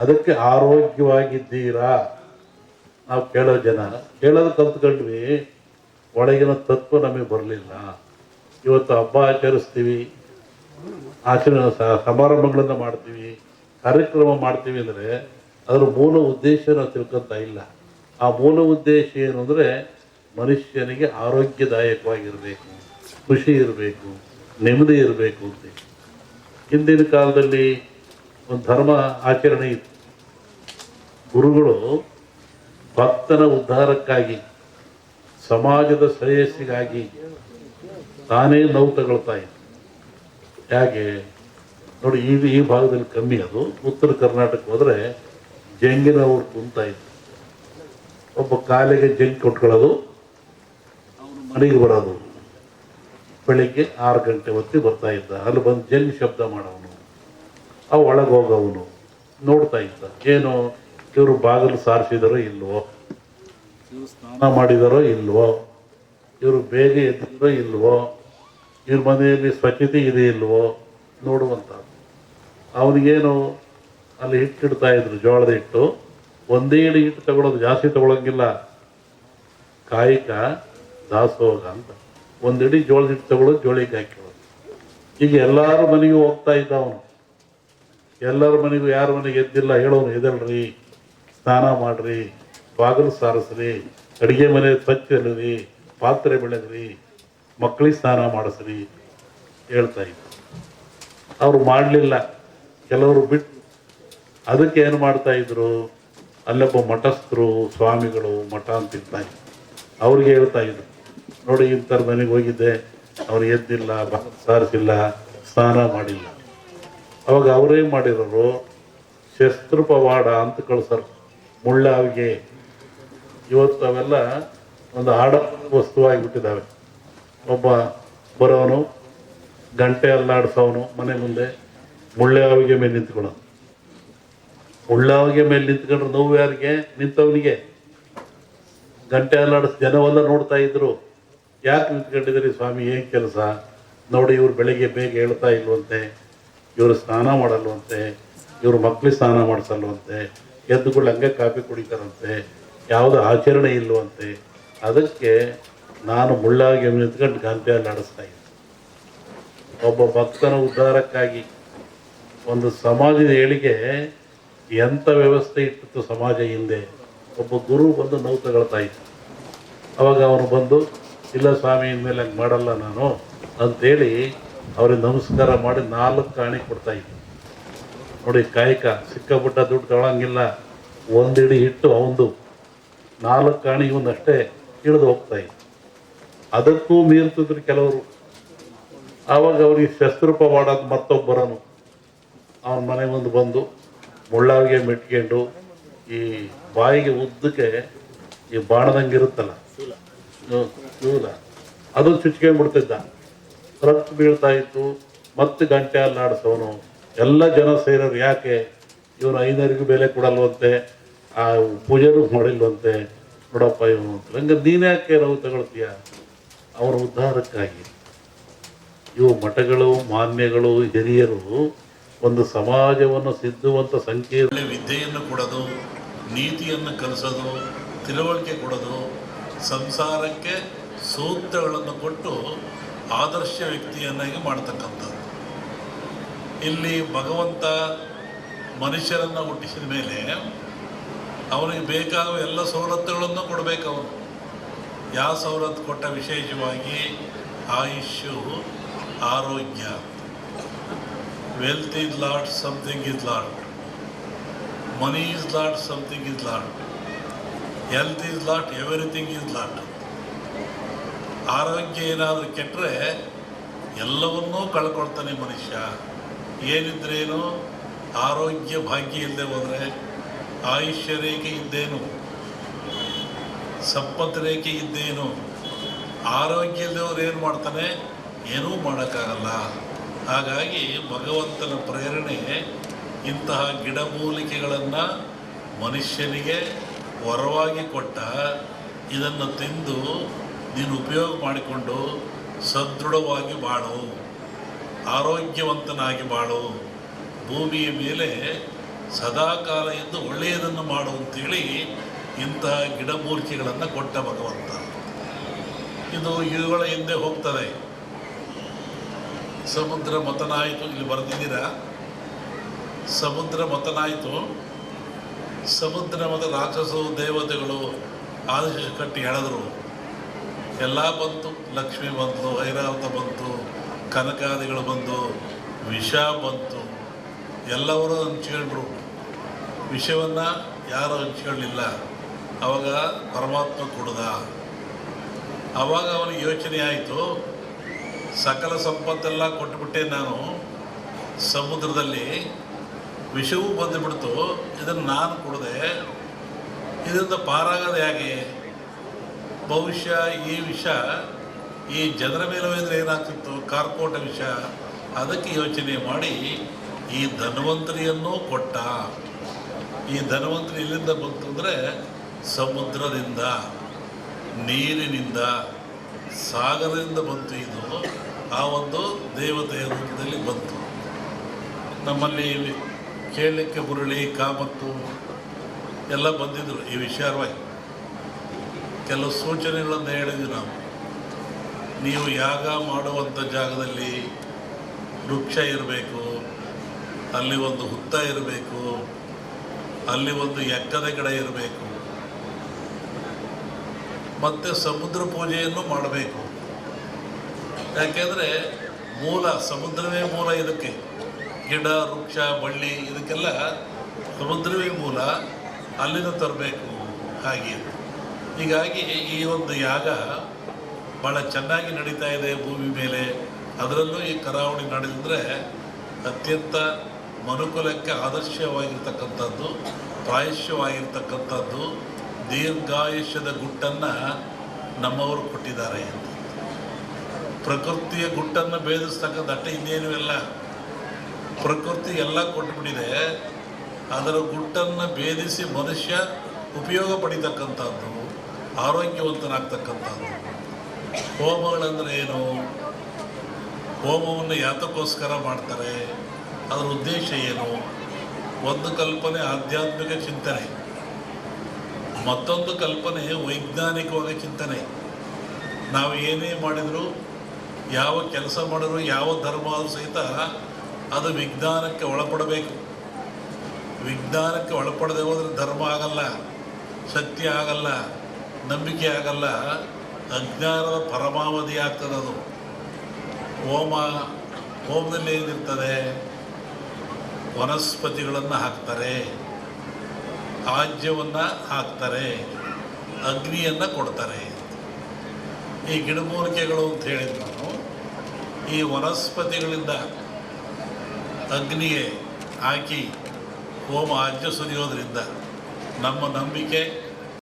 ಅದಕ್ಕೆ ಆರೋಗ್ಯವಾಗಿದ್ದೀರಾ ನಾವು ಕೇಳೋ ಜನ ಕೇಳೋದು ಕಲ್ತ್ಕೊಂಡ್ವಿ, ಒಳಗಿನ ತತ್ವ ನಮಗೆ ಬರಲಿಲ್ಲ. ಇವತ್ತು ಹಬ್ಬ ಆಚರಿಸ್ತೀವಿ, ಆಚರಣೆ ಸಮಾರಂಭಗಳನ್ನು ಮಾಡ್ತೀವಿ, ಕಾರ್ಯಕ್ರಮ ಮಾಡ್ತೀವಿ ಅಂದರೆ ಅದರ ಮೂಲ ಉದ್ದೇಶ ನಾವು ತಿಳ್ಕೊತಾ ಇಲ್ಲ. ಆ ಮೂಲ ಉದ್ದೇಶ ಏನು ಅಂದರೆ ಮನುಷ್ಯನಿಗೆ ಆರೋಗ್ಯದಾಯಕವಾಗಿರಬೇಕು, ಖುಷಿ ಇರಬೇಕು, ನೆಮ್ಮದಿ ಇರಬೇಕು ಅಂತ. ಹಿಂದಿನ ಕಾಲದಲ್ಲಿ ಒಂದು ಧರ್ಮ ಆಚರಣೆ ಇತ್ತು. ಗುರುಗಳು ಭಕ್ತನ ಉದ್ಧಾರಕ್ಕಾಗಿ, ಸಮಾಜದ ಶ್ರೇಯಸ್ಸಿಗಾಗಿ ತಾನೇ ನೋವು ತಗೊಳ್ತಾ ಇತ್ತು. ಹೇಗೆ ನೋಡಿ, ಈ ಭಾಗದಲ್ಲಿ ಕಮ್ಮಿ. ಅದು ಉತ್ತರ ಕರ್ನಾಟಕ ಹೋದರೆ ಜಂಗಿನವ್ರು ಕುಂತಾ ಇತ್ತು. ಒಬ್ಬ ಕಾಲಿಗೆ ಜಂಗ್ ಕೊಟ್ಕೊಳ್ಳೋದು, ಅವನು ಮನೆಗೆ ಬರೋದು. ಬೆಳಿಗ್ಗೆ 6 ಗಂಟೆ ಹೊತ್ತಿಗೆ ಬರ್ತಾ ಇದ್ದ. ಅಲ್ಲಿ ಬಂದು ಜಂಗ್ ಶಬ್ದ ಮಾಡೋವನು, ಅವು ಒಳಗೆ ಹೋಗೋವನು ನೋಡ್ತಾ ಇದ್ದ. ಏನು ಇವರು ಬಾಗಿಲು ಸಾರಿಸಿದಾರೋ ಇಲ್ವೋ, ಇವರು ಸ್ನಾನ ಮಾಡಿದಾರೋ ಇಲ್ವೋ, ಇವರು ಬೇಗ ಎದ್ದಿರೋ ಇಲ್ವೋ, ಇವ್ರ ಮನೆಯಲ್ಲಿ ಸ್ವಚ್ಛತೆ ಇದೆ ಇಲ್ವೋ ನೋಡುವಂಥ. ಅವನಿಗೇನು ಅಲ್ಲಿ ಹಿಟ್ಟಿಡ್ತಾ ಇದ್ರು, ಜೋಳದ ಹಿಟ್ಟು. ಒಂದೇ ಇಡಿ ಹಿಟ್ಟು ತಗೊಳ್ಳೋದು, ಜಾಸ್ತಿ ತಗೊಳಂಗಿಲ್ಲ. ಕಾಯಿಕ ದಾಸೋಗ ಅಂತ ಒಂದಿಡಿ ಜೋಳದ ಹಿಟ್ಟು ತಗೊಳ್ಳೋದು, ಜೋಳಿಗೆ ಹಾಕಿಡೋದು. ಈಗ ಎಲ್ಲರ ಮನೆಗೂ ಹೋಗ್ತಾ ಇದ್ದ ಅವನು. ಎಲ್ಲರ ಮನೆಗೂ, ಯಾರ ಮನೆಗೆ ಎದ್ದಿಲ್ಲ ಹೇಳೋನು, ಎದಲ್ರಿ, ಸ್ನಾನ ಮಾಡ್ರಿ, ಬಾಗಿಲು ಸಾರಿಸ್ರಿ, ಅಡುಗೆ ಮನೆ ಸ್ವಚ್ಛ ಇರ್ರಿ, ಪಾತ್ರೆ ಬೆಳಗ್ರಿ, ಮಕ್ಕಳಿಗೆ ಸ್ನಾನ ಮಾಡಿಸ್ರಿ ಹೇಳ್ತಾ ಇದ್ದ. ಅವರು ಮಾಡಲಿಲ್ಲ, ಕೆಲವರು ಬಿಟ್ಟು. ಅದಕ್ಕೆ ಏನು ಮಾಡ್ತಾ ಇದ್ರು, ಅಲ್ಲೊಬ್ಬ ಮಠಸ್ಥರು, ಸ್ವಾಮಿಗಳು, ಮಠ ಅಂತ ಇರ್ತಾ ಇದ್ರು. ಅವ್ರಿಗೆ ಹೇಳ್ತಾ ಇದ್ರು, ನೋಡಿ ಇಂಥರ ಮನೆಗೆ ಹೋಗಿದ್ದೆ, ಅವ್ರು ಎದ್ದಿಲ್ಲ, ಸಾರಿಸಿಲ್ಲ, ಸ್ನಾನ ಮಾಡಿಲ್ಲ. ಅವಾಗ ಅವ್ರೇನು ಮಾಡಿರೋರು, ಶಸ್ತ್ರಪವಾಡ ಅಂತ ಕಳ್ಸರು, ಮುಳ್ಳಾವಿಗೆ. ಇವತ್ತು ಅವೆಲ್ಲ ಒಂದು ಆಡ ವಸ್ತುವಾಗಿಬಿಟ್ಟಿದ್ದಾವೆ. ಒಬ್ಬ ಬರೋನು ಗಂಟೆ ಅಲ್ಲಾಡಿಸೋನು ಮನೆ ಮುಂದೆ, ಮುಳ್ಳಾವಿಗೆ ಮೇಲೆ ನಿಂತ್ಕೊಳ್ಳೋನು. ಮುಳ್ಳಾವಿಗೆ ಮೇಲೆ ನಿಂತ್ಕೊಂಡ್ರೆ ನೋವು ಯಾರಿಗೆ? ನಿಂತವನಿಗೆ. ಗಂಟೆ ಅಲ್ಲಾಡಿಸ್ ಜನವೆಲ್ಲ ನೋಡ್ತಾ ಇದ್ರು. ಯಾಕೆ ನಿಂತ್ಕೊಂಡಿದ್ದೀರಿ ಸ್ವಾಮಿ, ಏನು ಕೆಲಸ? ನೋಡಿ, ಇವ್ರು ಬೆಳಿಗ್ಗೆ ಬೇಗ ಹೇಳ್ತಾ ಇಲ್ವಂತೆ, ಇವರು ಸ್ನಾನ ಮಾಡಲ್ವಂತೆ, ಇವರು ಮಕ್ಕಳಿಗೆ ಸ್ನಾನ ಮಾಡಿಸಲ್ವಂತೆ, ಎದ್ದುಗಳು ಹಂಗೆ ಕಾಫಿ ಕುಡಿತಾರಂತೆ, ಯಾವುದೋ ಆಚರಣೆ ಇಲ್ವಂತೆ. ಅದಕ್ಕೆ ನಾನು ಮುಳ್ಳಾಗಿ ನಿಂತ್ಕೊಂಡು ಗಂಟೆಯಲ್ಲಿ ಆಡಿಸ್ತಾ ಇದ್ದೆ. ಒಬ್ಬ ಭಕ್ತನ ಉದ್ಧಾರಕ್ಕಾಗಿ ಒಂದು ಸಮಾಜದ ಏಳಿಗೆ ಎಂಥ ವ್ಯವಸ್ಥೆ ಇಟ್ಟಿತ್ತು ಸಮಾಜ ಹಿಂದೆ. ಒಬ್ಬ ಗುರು ಬಂದು ನೋವು ತಗೊಳ್ತಾ ಇತ್ತು. ಅವಾಗ ಅವನು ಬಂದು, ಇಲ್ಲ ಸ್ವಾಮಿ, ಇನ್ಮೇಲೆ ಹಂಗೆ ಮಾಡಲ್ಲ ನಾನು ಅಂತೇಳಿ ಅವ್ರಿಗೆ ನಮಸ್ಕಾರ ಮಾಡಿ 4 ಕಾಣಿ ಕೊಡ್ತಾ ಇದ್ದ. ನೋಡಿ, ಕಾಯಕ ಸಿಕ್ಕಾಪಟ್ಟ ದುಡ್ಡು ತಗೊಳಂಗಿಲ್ಲ. ಒಂದಿಡಿ ಹಿಟ್ಟು ಅವಂದು, 4 ಕಾಣಿ ಇವನ್ನಷ್ಟೇ ಹಿಡಿದು ಹೋಗ್ತಾ ಇತ್ತು. ಅದಕ್ಕೂ ಮೀರ್ತಿದ್ರು ಕೆಲವರು. ಆವಾಗ ಅವ್ರಿಗೆ ಶಸ್ತ್ರಪವಾಡ ಮತ್ತೊಬ್ಬರನು ಅವನ ಮನೆ ಮುಂದೆ ಬಂದು ಮುಳ್ಳಾವಿಗೆ ಮೆಟ್ಕೊಂಡು ಈ ಬಾಯಿಗೆ ಉದ್ದಕ್ಕೆ ಈ ಬಾಣದಂಗೆ ಇರುತ್ತಲ್ಲ ಶೂಲ, ಅದು ಚುಚ್ಕೊಂಡ್ಬಿಡ್ತಿದ್ದ. ರಕ್ತ ಬೀಳ್ತಾ ಇತ್ತು. ಮತ್ತೆ ಗಂಟೆ ಅಲ್ಲಾಡಿಸೋನು. ಎಲ್ಲ ಜನ ಸೇರೋರು, ಯಾಕೆ ಇವನು 5ನರಿಗೂ ಬೆಲೆ ಕೊಡಲ್ವಂತೆ, ಆ ಪೂಜೆನೂ ಮಾಡಿಲ್ವಂತೆ, ನೋಡಪ್ಪ ಇವನು ಅಂತ. ಹಂಗೆ ನೀನು ಯಾಕೆ ನಾವು ತಗೊಳ್ತೀಯ? ಅವರ ಉದ್ಧಾರಕ್ಕಾಗಿ. ಇವು ಮಠಗಳು, ಮಾನ್ಯಗಳು, ಹಿರಿಯರು ಒಂದು ಸಮಾಜವನ್ನು ಸಿದ್ಧುವಂಥ ಸಂಕೀರ್ಣ ವಿದ್ಯೆಯನ್ನು ಕೊಡೋದು, ನೀತಿಯನ್ನು ಕಲಿಸೋದು, ತಿಳುವಳಿಕೆ ಕೊಡೋದು, ಸಂಸಾರಕ್ಕೆ ಸೂತ್ರಗಳನ್ನು ಕೊಟ್ಟು ಆದರ್ಶ ವ್ಯಕ್ತಿಯನ್ನಾಗಿ ಮಾಡ್ತಕ್ಕಂಥದ್ದು. ಇಲ್ಲಿ ಭಗವಂತ ಮನುಷ್ಯರನ್ನು ಹುಟ್ಟಿಸಿದ ಮೇಲೆ ಅವನಿಗೆ ಬೇಕಾಗುವ ಎಲ್ಲ ಸವಲತ್ತುಗಳನ್ನು ಕೊಡಬೇಕು. ಅವನು ಯಾವ ಸವಲತ್ತು ಕೊಟ್ಟ? ವಿಶೇಷವಾಗಿ ಆಯುಷ್ಯು, ಆರೋಗ್ಯ. Wealth is lot, something is lot. Money is lot, something is lot. Health is lot, everything is lot. ಆರೋಗ್ಯ ಏನಾದರೂ ಕೆಟ್ಟರೆ ಎಲ್ಲವನ್ನೂ ಕಳ್ಕೊಳ್ತಾನೆ ಮನುಷ್ಯ. ಏನಿದ್ರೇನು, ಆರೋಗ್ಯ ಭಾಗ್ಯ ಇಲ್ಲದೆ ಹೋದರೆ, ಆಯುಷ್ಯ ರೇಖೆ ಇದ್ದೇನು, ಸಂಪತ್ತು ರೇಖೆ ಇದ್ದೇನು, ಆರೋಗ್ಯ ಇಲ್ಲದವ್ರು ಏನು ಮಾಡ್ತಾನೆ? ಏನೂ ಮಾಡೋಕ್ಕಾಗಲ್ಲ. ಹಾಗಾಗಿ ಭಗವಂತನ ಪ್ರೇರಣೆ ಇಂತಹ ಗಿಡಮೂಲಿಕೆಗಳನ್ನು ಮನುಷ್ಯನಿಗೆ ವರವಾಗಿ ಕೊಟ್ಟ. ಇದನ್ನು ತಿಂದು ನೀನು ಉಪಯೋಗ ಮಾಡಿಕೊಂಡು ಸದೃಢವಾಗಿ ಬಾಳು, ಆರೋಗ್ಯವಂತನಾಗಿ ಬಾಳು. ಭೂಮಿಯ ಮೇಲೆ ಸದಾಕಾಲ ಎಂದು ಒಳ್ಳೆಯದನ್ನು ಮಾಡು ಅಂತೇಳಿ ಇಂತಹ ಗಿಡಮೂಲಿಕೆಗಳನ್ನು ಕೊಟ್ಟ ಭಗವಂತ. ಇದು ಇವುಗಳ ಹಿಂದೆ ಹೋಗ್ತದೆ. ಸಮುದ್ರ ಮತನಾಯಿತು, ಇಲ್ಲಿ ಬರೆದಿದ್ದೀರಾ, ಸಮುದ್ರ ಮತನಾಯಿತು. ಸಮುದ್ರ ಮತ ರಾಕ್ಷಸರು ದೇವತೆಗಳು ಆದೇಶ ಕಟ್ಟಿ ಎಳೆದರು. ಎಲ್ಲ ಬಂತು, ಲಕ್ಷ್ಮಿ ಬಂತು, ಐರಾವತ ಬಂತು, ಕನಕಾದಿಗಳು ಬಂದು, ವಿಷ ಬಂತು. ಎಲ್ಲವರು ಹಂಚ್ಕೊಂಡ್ರು. ವಿಷವನ್ನು ಯಾರು ಹಂಚ್ಕೊಳ್ಳಿಲ್ಲ. ಆವಾಗ ಪರಮಾತ್ಮ ಕುಡ್ದ. ಆವಾಗ ಅವನಿಗೆ ಯೋಚನೆ ಆಯಿತು, ಸಕಲ ಸಂಪತ್ತೆಲ್ಲ ಕೊಟ್ಟುಬಿಟ್ಟೆ ನಾನು, ಸಮುದ್ರದಲ್ಲಿ ವಿಷವೂ ಬಂದುಬಿಡ್ತು, ಇದನ್ನು ನಾನು ಕುಡಿದೆ, ಇದರಿಂದ ಪಾರಾಗದೆ ಹೇಗೆ? ಬಹುಶಃ ಈ ವಿಷ ಈ ಜನರ ಮೇಲೆ ಹೋದರೆ ಏನಾಗ್ತಿತ್ತು, ಕಾರ್ಕೋಟ ವಿಷ. ಅದಕ್ಕೆ ಯೋಚನೆ ಮಾಡಿ ಈ ಧನ್ವಂತರಿಯನ್ನೂ ಕೊಟ್ಟ. ಈ ಧನ್ವಂತರಿ ಎಲ್ಲಿಂದ ಬಂತು ಅಂದರೆ ಸಮುದ್ರದಿಂದ, ನೀರಿನಿಂದ, ಸಾಗರದಿಂದ ಬಂತು. ಇದು ಆ ಒಂದು ದೇವತೆಯ ರೂಪದಲ್ಲಿ ಬಂತು. ನಮ್ಮಲ್ಲಿ ಕೇಳಲಿಕ್ಕೆ ಬುರುಳಿ, ಕಾಮತ್ತು ಎಲ್ಲ ಬಂದಿದ್ದರು ಈ ವಿಚಾರವಾಗಿ. ಕೆಲವು ಸೂಚನೆಗಳನ್ನು ಹೇಳಿದ್ವಿ ನಾವು. ನೀವು ಯಾಗ ಮಾಡುವಂಥ ಜಾಗದಲ್ಲಿ ವೃಕ್ಷ ಇರಬೇಕು, ಅಲ್ಲಿ ಒಂದು ಹುತ್ತ ಇರಬೇಕು, ಅಲ್ಲಿ ಒಂದು ಎಕ್ಕದ ಗಿಡ ಇರಬೇಕು, ಮತ್ತು ಸಮುದ್ರ ಪೂಜೆಯನ್ನು ಮಾಡಬೇಕು. ಯಾಕೆಂದರೆ ಮೂಲ ಸಮುದ್ರವೇ ಮೂಲ. ಇದಕ್ಕೆ ಗಿಡ, ವೃಕ್ಷ, ಬಳ್ಳಿ ಇದಕ್ಕೆಲ್ಲ ಸಮುದ್ರವೇ ಮೂಲ. ಅಲ್ಲಿಂದ ತರಬೇಕು. ಹಾಗೆ ಹೀಗಾಗಿ ಈ ಒಂದು ಯಾಗ ಭಾಳ ಚೆನ್ನಾಗಿ ನಡೀತಾ ಇದೆ ಭೂಮಿ ಮೇಲೆ. ಅದರಲ್ಲೂ ಈ ಕರಾವಳಿ ನಡೆದಿದ್ರೆ ಅತ್ಯಂತ ಮನುಕುಲಕ್ಕೆ ಆದರ್ಶವಾಗಿರ್ತಕ್ಕಂಥದ್ದು, ಪ್ರಾಯಶ್ಯವಾಗಿರ್ತಕ್ಕಂಥದ್ದು, ದೀರ್ಘಾಯುಷ್ಯದ ಗುಟ್ಟನ್ನು ನಮ್ಮವರು ಕೊಟ್ಟಿದ್ದಾರೆ. ಪ್ರಕೃತಿಯ ಗುಟ್ಟನ್ನು ಭೇದಿಸ್ತಕ್ಕಂಥ ಅಟ್ಟೆ ಇನ್ನೇನು ಇಲ್ಲ. ಪ್ರಕೃತಿ ಎಲ್ಲ ಕೊಟ್ಟುಬಿಟ್ಟಿದೆ. ಅದರ ಗುಟ್ಟನ್ನು ಭೇದಿಸಿ ಮನುಷ್ಯ ಉಪಯೋಗ ಪಡಿತಕ್ಕಂಥದ್ದು, ಆರೋಗ್ಯವಂತನಾಗ್ತಕ್ಕಂಥದ್ದು. ಹೋಮಗಳಂದರೆ ಏನು? ಹೋಮವನ್ನು ಯಾತಕ್ಕೋಸ್ಕರ ಮಾಡ್ತಾರೆ? ಅದರ ಉದ್ದೇಶ ಏನು? ಒಂದು ಕಲ್ಪನೆ ಆಧ್ಯಾತ್ಮಿಕ ಚಿಂತನೆ, ಮತ್ತೊಂದು ಕಲ್ಪನೆ ವೈಜ್ಞಾನಿಕವಾಗಿ ಚಿಂತನೆ. ನಾವು ಏನೇ ಮಾಡಿದರೂ, ಯಾವ ಕೆಲಸ ಮಾಡಿದ್ರು, ಯಾವ ಧರ್ಮ ಆದರೂ ಸಹಿತ ಅದು ವಿಜ್ಞಾನಕ್ಕೆ ಒಳಪಡಬೇಕು. ವಿಜ್ಞಾನಕ್ಕೆ ಒಳಪಡದೆ ಹೋದರೆ ಧರ್ಮ ಆಗಲ್ಲ, ಸತ್ಯ ಆಗಲ್ಲ, ನಂಬಿಕೆ ಆಗಲ್ಲ, ಅಜ್ಞಾನದ ಪರಮಾವಧಿ ಆಗ್ತದೆ ಅದು. ಹೋಮದಲ್ಲಿ ಏನಿರ್ತದೆ? ವನಸ್ಪತಿಗಳನ್ನು ಹಾಕ್ತಾರೆ, ಆಜ್ಯವನ್ನು ಹಾಕ್ತಾರೆ, ಅಗ್ನಿಯನ್ನು ಕೊಡ್ತಾರೆ. ಈ ಗಿಡಮೂಲಿಕೆಗಳು ಅಂತ ಹೇಳಿದ್ರು ನಾನು. ಈ ವನಸ್ಪತಿಗಳಿಂದ ಅಗ್ನಿಗೆ ಹಾಕಿ ಹೋಮ ಆಜ್ಯ ಸುರಿಯೋದ್ರಿಂದ ನಮ್ಮ ನಂಬಿಕೆ